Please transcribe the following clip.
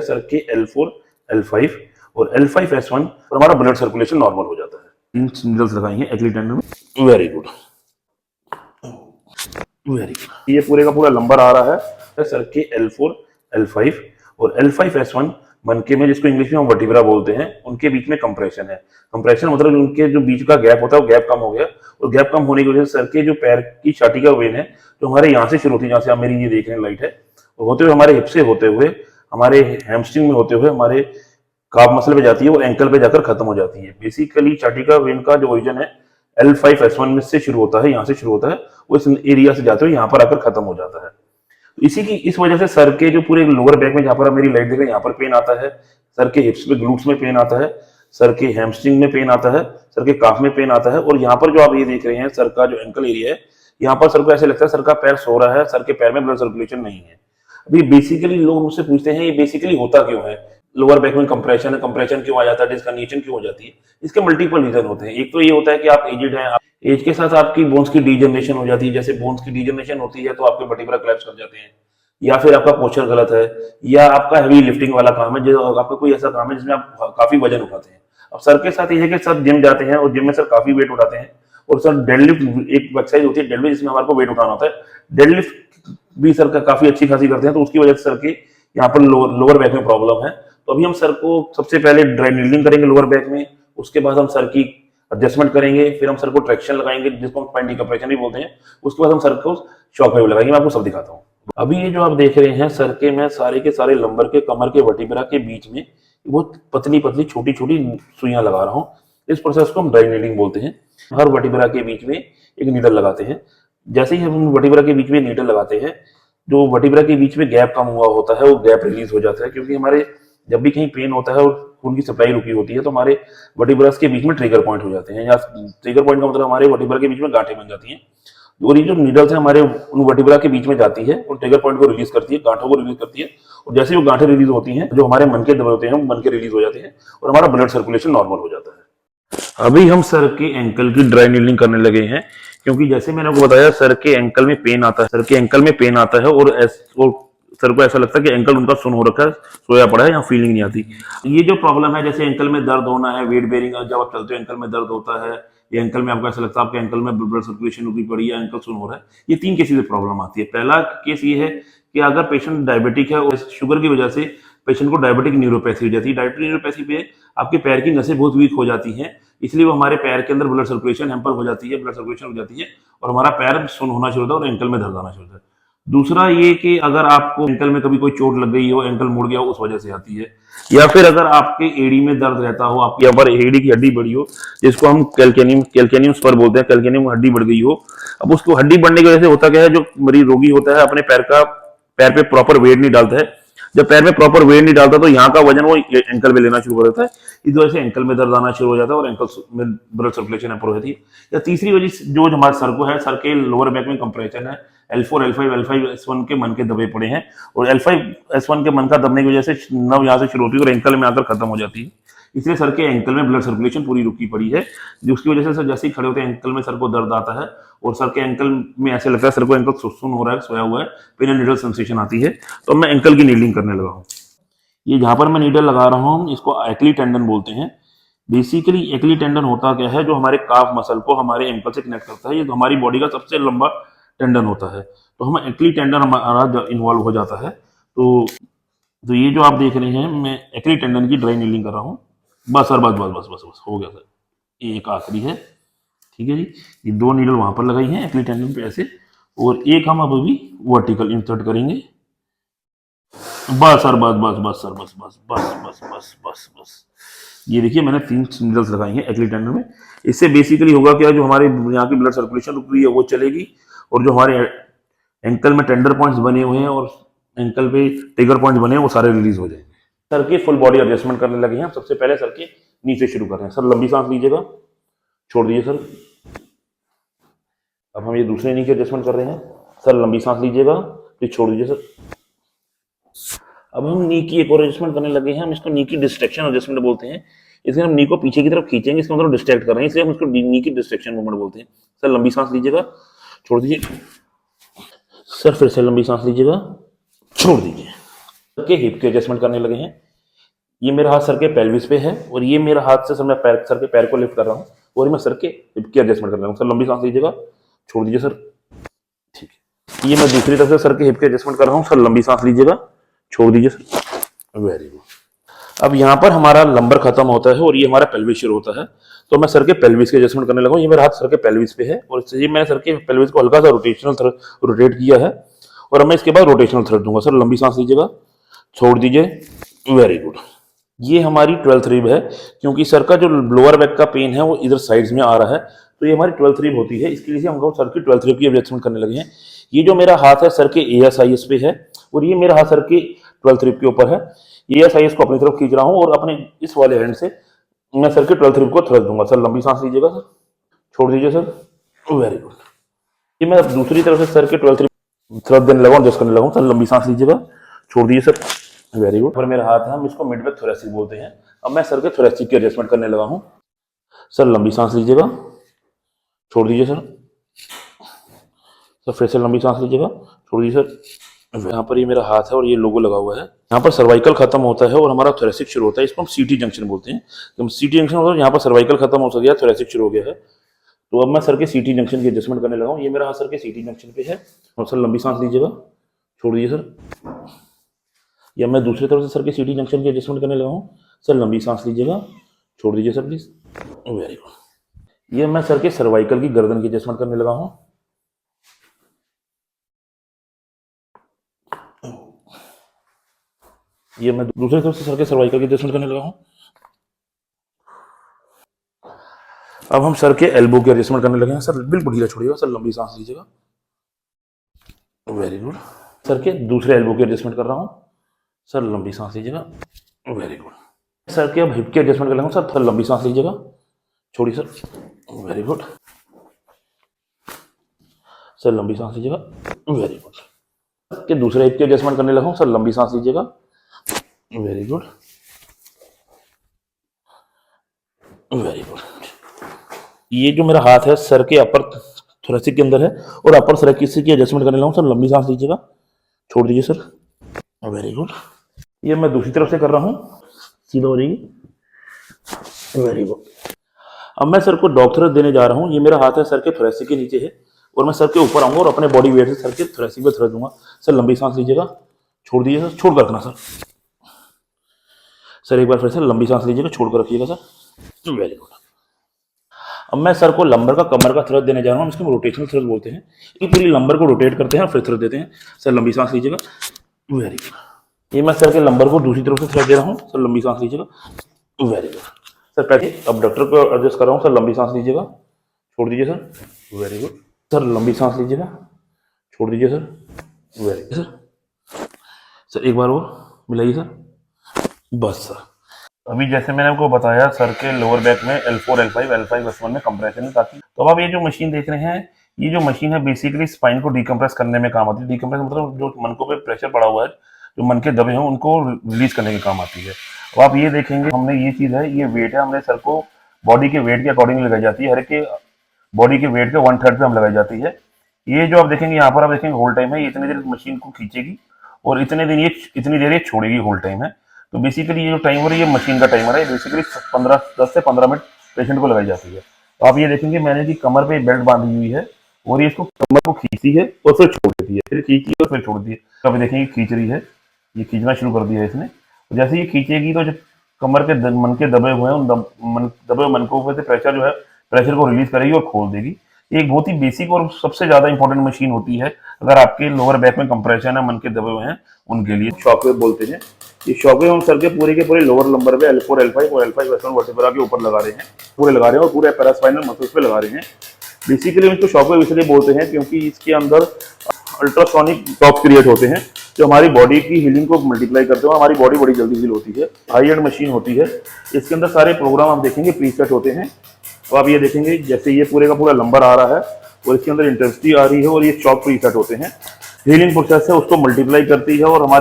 Sir के L4, L5 और L5S1 और हमारा ब्लड सर्कुलेशन नॉर्मल हो जाता है। इन नीडल्स लगाएंगे एक्ली टेंडन में। Very good, very good. ये पूरे का पूरा नंबर आ रहा है सर के L4, L5 और L5S1 मनके में, जिसको इंग्लिश में हम वर्टिब्रा बोलते हैं, उनके बीच में कंप्रेशन है। कंप्रेशन मतलब उनके जो बीच का गैप होता है वो गैप कम हो गया, और गैप कम होने की वजह से सर के जो पैर की छाती का वेन है जो हमारे यहाँ से शुरू होती है, जहाँ से आप मेरी ये देख रहे हैं लाइट है, होते हुए हमारे हिप से होते हुए हमारे हैमस्ट्रिंग में होते हुए हमारे काफ मसल पे जाती है और एंकल पे जाकर खत्म हो जाती है। बेसिकली छाती का वेन का जो ओरिजिन है L5S1 में से शुरू होता है, यहाँ से शुरू होता है, वो इस एरिया से जाते हुए यहाँ पर आकर खत्म हो जाता है। इस वजह से सर के जो पूरे लोअर बैक में, जहाँ पर मेरी लाइट देख रहे हैं, यहाँ पर पेन आता है, सर के हिप्स में, ग्लूट्स में पेन आता है, सर के हैमस्ट्रिंग में पेन आता है, सर के काफ में पेन आता है, और यहाँ पर जो आप ये देख रहे हैं सर का जो एंकल एरिया है, यहाँ पर सर को ऐसे लगता है सर का पैर सो रहा है, सर के पैर में ब्लड सर्कुलेशन नहीं है। अभी बेसिकली लोग मुझसे पूछते हैं ये बेसिकली होता क्यों है, लोअर बैक में कंप्रेशन है, कंप्रेशन क्यों आ जाता है, डिस्कनेक्शन क्यों हो जाती है। इसके मल्टीपल रीजन होते हैं। एक तो ये होता है कि आप एजेड हैं, एज के साथ आपकी बोन्स की डीजनरेशन हो जाती है। जैसे बोन्स की डीजनरेशन होती है तो आपके वर्टिब्रा कोलैप्स कर जाते हैं, या फिर आपका पोस्चर गलत है, या आपका हैवी लिफ्टिंग वाला काम है, जो आपका कोई ऐसा काम है जिसमें आप काफी वजन उठाते हैं। अब सर के साथ ये है कि सर जिम जाते हैं और जिम में सर काफी वेट उठाते हैं, और सर डेडलिफ्ट एक एक्सरसाइज होती है डेडलिफ्ट, जिसमें हमारे को वेट उठाना होता है। डेडलिफ्ट भी सर का काफी अच्छी खासी करते हैं, तो उसकी वजह से सर के यहाँ पर लोअर बैक में प्रॉब्लम है। तो अभी हम सर को सबसे पहले ड्राई नीडलिंग करेंगे लोअर बैक में, उसके बाद हम सर की एडजस्टमेंट करेंगे, फिर हम सर को ट्रैक्शन लगाएंगे जिसको हम स्पाइन डिकम्प्रेशन भी बोलते हैं, उसके बाद हम सर को शॉक वेव लगाएंगे। मैं आपको सब दिखाता हूँ। अभी ये जो आप देख रहे हैं सर के, मैं सारे के सारे लंबर के कमर के वर्टिब्रा के बीच में बहुत पतली पतली छोटी छोटी सुइयां लगा रहा हूँ। इस प्रोसेस को हम ड्राई नीडलिंग बोलते हैं। हर वर्टिब्रा के बीच में एक नीडल लगाते हैं। जैसे ही हम वर्टिब्रा के बीच में नीडल लगाते हैं, जो वर्टिब्रा के बीच में गैप कम हुआ होता है वो गैप रिलीज हो जाता है, क्योंकि हमारे जब भी कहीं पेन होता है और खून की सप्लाई रुकी होती है तो हमारे वर्टिब्रास के बीच में ट्रिगर पॉइंट हो जाते हैं, या ट्रिगर पॉइंट का मतलब हमारे वर्टिब्रा के बीच में गांठें बन जाती हैं, और ये जो नीडल्स है हमारे उन वर्टिब्रा के बीच में जाती है और ट्रिगर पॉइंट को रिलीज करती है, गांठों को रिलीज करती है, और जैसे ही वो गांठें रिलीज होती हैं, जो हमारे मन के दबे होते हैं वो मन के रिलीज हो जाते हैं और हमारा ब्लड सर्कुलेशन नॉर्मल हो जाता है। अभी हम सर के एंकल की ड्राई नीडलिंग करने लगे हैं, क्योंकि जैसे मैंने आपको बताया सर के एंकल में पेन आता है, सर के एंकल में पेन आता है, और सर को ऐसा लगता है कि एंकल उनका सुन हो रखा है, सोया पड़ा है, यहाँ फीलिंग नहीं आती। ये जो प्रॉब्लम है, जैसे एंकल में दर्द होना है, वेट बेरिंग, जब आप चलते हो एंकल में दर्द होता है, या एंकल में आपको ऐसा लगता है आपके एंकल में ब्लड सर्कुलेशन रुकी पड़ी है, एंकल सुन हो रहा है, ये 3 केसेस में प्रॉब्लम आती है। पहला केस ये है कि अगर पेशेंट डायबिटिक है और शुगर की वजह से पेशेंट को डायबिटिक न्यूरोपैथी हो जाती है। डायबिटिक न्यूरोपैथी पे आपके पैर की नसें बहुत वीक हो जाती हैं, इसलिए वो हमारे पैर के अंदर ब्लड सर्कुलेशन हैम्पर हो जाती है, ब्लड सर्कुलेशन हो जाती है, और हमारा पैर सुन होना शुरू होता है और एंकल में दर्द आना शुरू होता है। दूसरा ये कि अगर आपको एंकल में कभी कोई चोट लग गई हो, एंकल मुड़ गया हो, उस वजह से आती है, या फिर अगर आपके एड़ी में दर्द रहता हो, आपके यहाँ पर एड़ी की हड्डी बढ़ी हो, जिसको हम कैल्केनियम स्पर बोलते हैं, कैल्केनियम हड्डी बढ़ गई हो। अब उसको हड्डी बढ़ने की वजह से होता क्या है, जो मरीज रोगी होता है अपने पैर पे प्रॉपर वेट नहीं डालता है। जब पैर में प्रॉपर वेट नहीं डालता तो यहाँ का वजन वो एंकल में लेना शुरू कर देता है, इस वजह से एंकल में दर्द आना शुरू हो जाता है और एंकल में ब्लड सर्कुलेशन हैम्पर हो जाती है। या तीसरी वजह जो हमारे सर को है, सर के लोअर बैक में कंप्रेशन है, L4, L5, L5S1 के मन के दबे पड़े हैं, और L5S1 के मन का दबने की वजह से नव यहाँ से शुरू होती है और एंकल में आकर खत्म हो जाती है। इसलिए सर के एंकल में ब्लड सर्कुलेशन पूरी रुकी पड़ी है, जिसकी वजह से सर जैसे ही खड़े होते हैं एंकल में सर को दर्द आता है, और सर के एंकल में ऐसे लगता है सर को एंकल सुन हो रहा है, सोया हुआ है, पिन एंड नीडल सेंसेशन आती है। तो मैं एंकल की नीडलिंग करने लगा हूँ। ये जहां पर मैं नीडल लगा रहा हूँ इसको एक्ली टेंडन बोलते हैं। बेसिकली एक्ली टेंडन होता क्या है, जो हमारे काफ मसल को हमारे एंकल से कनेक्ट करता है, ये हमारी बॉडी का सबसे लंबा टेंडन होता है। तो हम एक्ली टेंडन हमारा इन्वॉल्व हो जाता है। तो ये जो आप देख रहे हैं, मैं एक्ली टेंडन की ड्राई नीडलिंग कर रहा हूँ। बस सर, बस बस बस बस बस हो गया सर, ये एक आखिरी है, ठीक है जी। ये 2 नीडल वहां पर लगाई हैं एक्ली टेंडन पे ऐसे, और एक हम अभी वर्टिकल इंसर्ट करेंगे। बस सर, बस बस बस सर, बस बस बस बस बस बस बस। ये देखिए मैंने 3 नीडल्स लगाई हैं एक्ली टेंडन में। इससे बेसिकली होगा क्या, जो हमारे यहाँ की ब्लड सर्कुलेशन रुक रही है वो चलेगी, और जो हमारे एंकल में टेंडर पॉइंट्स बने हुए हैं और एंकल पे ट्रिगर पॉइंट्स बने हैं वो सारे रिलीज हो जाएंगे। सर की फुल बॉडी एडजस्टमेंट करने लगे हैं। सबसे पहले सर के नीचे शुरू कर रहे हैं। सर लंबी सांस लीजिएगा, छोड़ दीजिए सर। अब हम ये दूसरे नी की एडजस्टमेंट कर रहे हैं। सर लंबी सांस लीजिएगा, फिर छोड़ दीजिए सर। अब हम नी की एक और एडजस्टमेंट करने लगे हैं, हम इसको नी की डिस्ट्रैक्शन एडजस्टमेंट बोलते हैं। इसलिए हम नी को पीछे की तरफ खींचेंगे, इसका मतलब डिस्ट्रैक्ट कर रहे हैं, इसलिए हम इसको नी की डिस्ट्रैक्शन मूवमेंट बोलते हैं। सर लंबी सांस लीजिएगा, छोड़ दीजिए। सर फिर से लंबी सांस लीजिएगा, छोड़ दीजिए। के हिप के एडजस्टमेंट करने लगे हैं। ये मेरा हाथ सर के पेल्विस पे है और ये मेरा हाथ से सर मैं सर के पैर को लिफ्ट कर रहा हूँ और मैं सर के हिप के एडजस्टमेंट कर रहा हूँ। सर लंबी सांस लीजिएगा, छोड़ दीजिए सर। ठीक है, ये मैं दूसरी तरफ से सर के हिप के एडजस्टमेंट कर रहा हूँ। सर लंबी सांस लीजिएगा, छोड़ दीजिए सर। Very good. अब यहाँ पर हमारा लंबर खत्म होता है और ये हमारा पेल्विस शुरू होता है, तो मैं सर के पेल्विस के एडजस्टमेंट करने लगा हूँ। ये मेरा हाथ सर के पेल्विस पे है और ये मैंने सर के पेल्विस को हल्का सा रोटेट किया है और अब मैं इसके बाद रोटेशनल थ्रस्ट दूंगा। सर लंबी सांस लीजिएगा, छोड़ दीजिए। Very good. ये हमारी 12th रिब है, क्योंकि सर का जो लोअर बैक का पेन है वो इधर साइड्स में आ रहा है, तो ये हमारी 12th रिब होती है। इसके लिए हम लोग सर की 12th रिब की एडजस्टमेंट करने लगे हैं। ये जो मेरा हाथ है सर के ASIS पे है और ये मेरा हाथ सर की 12th रिब के ऊपर है। ASIS को अपनी तरफ खींच रहा हूँ और अपने इस वाले हैंड से मैं सर के 12th रिब को थ्रस्ट दूंगा। सर लंबी सांस लीजिएगा, सर छोड़ दीजिए सर। Very good. ये मैं दूसरी तरफ से सर के 12th रिब थ्रस्ट देने लगा, एडजस्ट करने लगा। सर लंबी सांस लीजिएगा, छोड़ दीजिए सर। Very good. पर मेरा हाथ है, हम इसको मिडबैक थोरेसिक बोलते हैं। अब मैं सर के थोरेसिक की एडजस्टमेंट करने लगा हूँ। सर लंबी सांस लीजिएगा, छोड़ दीजिए सर। सर फिर से लंबी सांस लीजिएगा, छोड़ दीजिए सर। यहाँ पर ये मेरा हाथ है और ये लोगो लगा हुआ है। यहाँ पर सर्वाइकल खत्म होता है और हमारा थोरेसिक शुरू होता है। इसको हम CT जंक्शन बोलते हैं। जब CT जंक्शन होता है, यहाँ पर सर्वाइकल खत्म हो गया, थोरेसिक शुरू हो गया है, तो अब मैं सर के CT जंक्शन की एडजस्टमेंट करने लगा हूँ। ये मेरा हाथ सर के CT जंक्शन पे है और सर लंबी सांस लीजिएगा, छोड़ दीजिए सर। या मैं दूसरी तरफ से सर के CT जंक्शन की एडजस्टमेंट करने लगा हूँ। सर लंबी सांस लीजिएगा, छोड़ दीजिए सर प्लीज। Very good. ये मैं सर के सर्वाइकल की गर्दन की एडजस्टमेंट करने लगा हूँ। ये मैं दूसरी तरफ से सर के सर्वाइकल की एडजस्टमेंट करने लगा हूँ। अब हम सर के एल्बो की एडजस्टमेंट करने लगे हैं। सर बिल्कुल ढीला छोड़िएगा, सर लंबी सांस लीजिएगा। Very good. सर के दूसरे एल्बो की एडजस्टमेंट कर रहा हूँ। सर लंबी सांस लीजिएगा। Very good. सर के अब हिप की एडजस्टमेंट कर रहा हूँ। सर लंबी सांस लीजिएगा, छोड़िए सर। Very good. सर लंबी सांस लीजिएगा। Very good. के दूसरे हिप की एडजस्टमेंट करने लगा हूँ। सर लंबी सांस लीजिएगा। Very good, very good. ये जो मेरा हाथ है सर के अपर थोरेसिक के अंदर है और अपर थोरेसिक की एडजस्टमेंट करने लगा हूँ। सर लंबी सांस लीजिएगा, छोड़ दीजिए सर। Very good. ये मैं दूसरी तरफ से कर रहा हूँ, सीधा हो जाएगी। Very good. अब मैं सर को डॉग थ्रस्ट देने जा रहा हूँ। ये मेरा हाथ है सर के थोरेसिक के नीचे है और मैं सर के ऊपर आऊंगा और अपने बॉडी वेट से सर के थोरेसिक पे थ्रस्ट दूंगा। सर लंबी सांस लीजिएगा, छोड़ दीजिए सर, छोड़ कर रखना सर। सर एक बार फिर से लंबी सांस लीजिएगा, छोड़ कर रखिएगा सर। Very good. अब मैं सर को लंबर का कमर का थ्रस्ट देने जा रहा हूँ। इसको रोटेशनल थ्रस्ट बोलते हैं, कि पूरी लंबर को रोटेट करते हैं फिर थ्रस्ट देते हैं। सर लंबी सांस लीजिएगा। Very good. ये मैं सर के लंबर को दूसरी तरफ से थ्रस्ट दे रहा हूँ। सर लंबी सांस लीजिएगा। Very good. सर पहले अबडक्टर को एडजस्ट कर रहा हूँ। सर लंबी सांस लीजिएगा, छोड़ दीजिए सर। Very good. सर लंबी सांस लीजिएगा, छोड़ दीजिए sir. Very good sir. Sir एक बार और मिलाइए सर, बस सर। अभी जैसे मैंने आपको बताया सर के लोअर बैक में L4, L5, L5, S1 में कंप्रेशन है ताकि, तो अब आप ये जो मशीन देख रहे हैं, ये जो मशीन है बेसिकली स्पाइन को डिकम्प्रेस करने में काम आती है। डिकम्प्रेस मतलब जो मनकों पे प्रेशर पड़ा हुआ है, जो मन के दबे हैं उनको रिलीज करने के काम आती है। अब आप ये देखेंगे, हमने ये चीज़ है, ये वेट है, हमने सर को बॉडी के वेट के अकॉर्डिंग लगाई जाती है। हर एक के बॉडी के वेट के 1/3 पे हम लगाई जाती है। ये जो आप देखेंगे यहाँ पर, आप देखेंगे होल टाइम है, ये इतनी देर मशीन को खींचेगी और इतनी देर ये छोड़ेगी, होल टाइम है। तो बेसिकली ये जो टाइमर है, ये मशीन का टाइमर है। बेसिकली 10 से 15 मिनट पेशेंट को लगाई जाती है। तो आप ये देखेंगे मैंने कि कमर पे बेल्ट बांधी हुई है और ये इसको कमर को खींचती है और फिर छोड़ देती है, फिर खींचती है और फिर छोड़ देती है। तो अभी देखेंगे खींच रही है, ये खींचना शुरू कर दिया है इसने। तो जैसे ये खींचेगी तो जो कमर के मन के दबे हुए हैं, उन दबे हुए मनकों से प्रेशर जो है, प्रेशर को रिलीज करेगी और खोल देगी। एक बहुत ही बेसिक और सबसे ज्यादा इंपॉर्टेंट मशीन होती है अगर आपके लोअर बैक में कंप्रेशन है, मन के दबे हुए हैं उनके लिए। शॉकवेव बोलते हैं। ये शॉकवेव हम सर के पूरे लोअर लंबर पे L4, L5 और L5, S1 वर्टिब्रा के ऊपर लगा रहे हैं, पूरे लगा रहे हैं और पूरे पैरास्पाइनल मसल्स पे लगा रहे हैं। बेसिकली इसको शॉकवेव इसलिए बोलते हैं क्योंकि इसके अंदर अल्ट्रासोनिक शॉक क्रिएट होते हैं जो हमारी बॉडी की हीलिंग को मल्टीप्लाई करते हैं। हमारी बॉडी बड़ी जल्दी हील होती है। हाई एंड मशीन होती है। इसके अंदर सारे प्रोग्राम आप देखेंगे प्रीसेट होते हैं। तो आप ये देखेंगे जैसे ये पूरे का पूरा नंबर आ रहा है और इसके अंदर इंटेंसिटी आ रही है और ये शॉक प्रीसेट होते हैं। हीलिंग प्रोसेस है, उसको मल्टीप्लाई करती है और हमारी